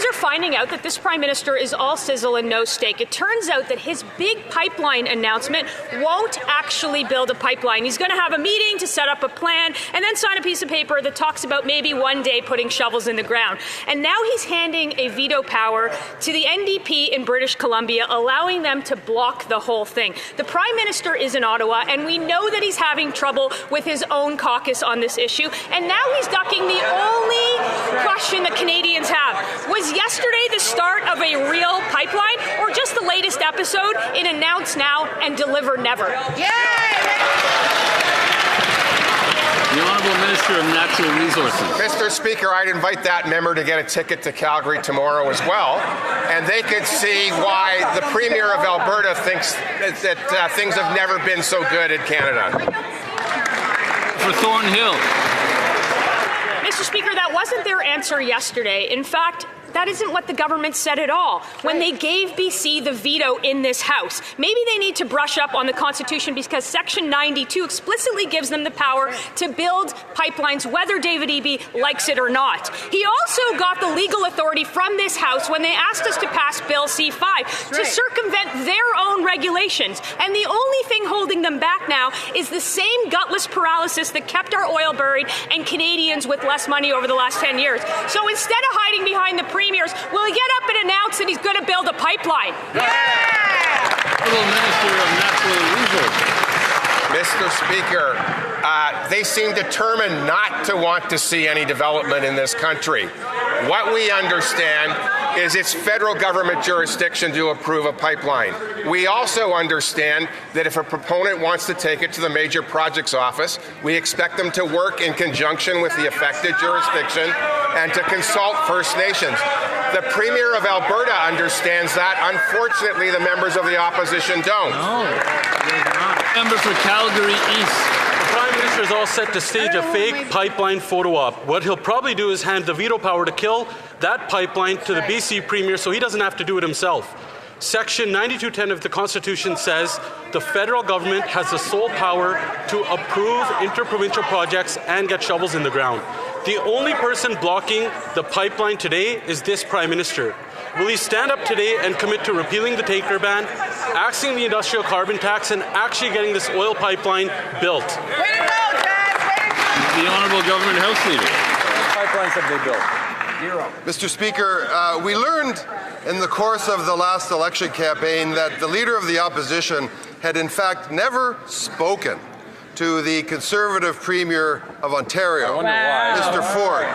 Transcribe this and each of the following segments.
Canadians are finding out that this Prime Minister is all sizzle and no steak. It turns out that his big pipeline announcement won't actually build a pipeline. He's going to have a meeting to set up a plan and then sign a piece of paper that talks about maybe one day putting shovels in the ground. And now he's handing a veto power to the NDP in British Columbia, allowing them to block the whole thing. The Prime Minister is in Ottawa, and we know that he's having trouble with his own caucus on this issue. And now he's ducking the only question that Canadians have. Was yesterday the start of a real pipeline, or just the latest episode in Announce Now and Deliver Never? The Honourable Minister of Natural Resources. Mr. Speaker, I'd invite that member to get a ticket to Calgary tomorrow as well, and they could see why the Premier of Alberta thinks that things have never been so good in Canada. For Thornhill. Mr. Speaker, that wasn't their answer yesterday. In fact, that isn't what the government said at all when they gave BC the veto in this House. Maybe they need to brush up on the Constitution, because Section 92 explicitly gives them the power to build pipelines, whether David Eby likes it or not. He also got the legal authority from this House when they asked us to pass Bill C-5 to circumvent their own regulations. And the only thing holding them back now is the same gutless paralysis that kept our oil buried and Canadians with less money over the last 10 years. So instead of hiding behind the premiers, will he get up and announce that he's going to build a pipeline? Honourable Minister of Natural Resources. Mr. Speaker, they seem determined not to want to see any development in this country. What we understand is it's federal government jurisdiction to approve a pipeline. We also understand that if a proponent wants to take it to the Major Projects Office, we expect them to work in conjunction with the affected jurisdiction and to consult First Nations. The Premier of Alberta understands that. Unfortunately, the members of the opposition don't. Member for Calgary East. The Prime Minister is all set to stage a fake pipeline photo op. What he'll probably do is hand the veto power to kill that pipeline to the BC Premier so he doesn't have to do it himself. Section 9210 of the Constitution says the federal government has the sole power to approve interprovincial projects and get shovels in the ground. The only person blocking the pipeline today is this Prime Minister. Will he stand up today and commit to repealing the taker ban, axing the industrial carbon tax, and actually getting this oil pipeline built? Way to go, Dad! The Honourable Government House Leader. Pipelines have they built? Zero. Mr. Speaker, we learned in the course of the last election campaign that the Leader of the Opposition had in fact never spoken to the Conservative Premier of Ontario, Mr. Ford.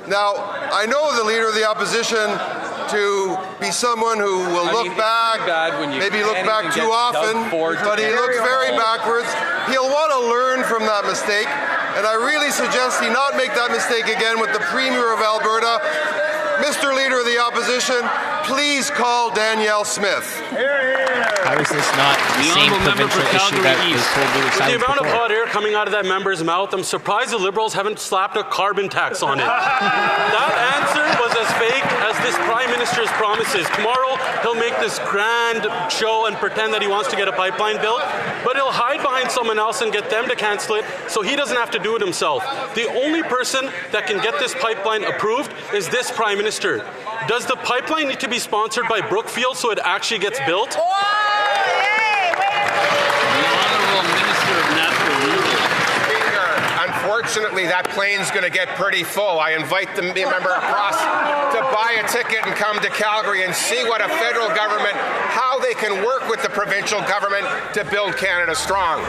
Now, I know the Leader of the Opposition to be someone who will look back, maybe look back too often, but he looks very backwards. He'll want to learn from that mistake, and I really suggest he not make that mistake again with the Premier of Alberta. Mr. Leader of the Opposition, please call Danielle Smith. How is this not the same provincial issue that was totally With the silent amount of before? hot air coming out of that member's mouth, I'm surprised the Liberals haven't slapped a carbon tax on it. That answer was as fake as this Prime Minister's promises. Tomorrow, he'll make this grand show and pretend that he wants to get a pipeline built, but he'll hide behind someone else and get them to cancel it so he doesn't have to do it himself. The only person that can get this pipeline approved is this Prime Minister. Does the pipeline need to be sponsored by Brookfield so it actually gets built? The Honourable Minister of Natural Resources. Speaker, unfortunately, that plane's going to get pretty full. I invite the member across to buy a ticket and come to Calgary and see what a federal government, how they can work with the provincial government to build Canada strong.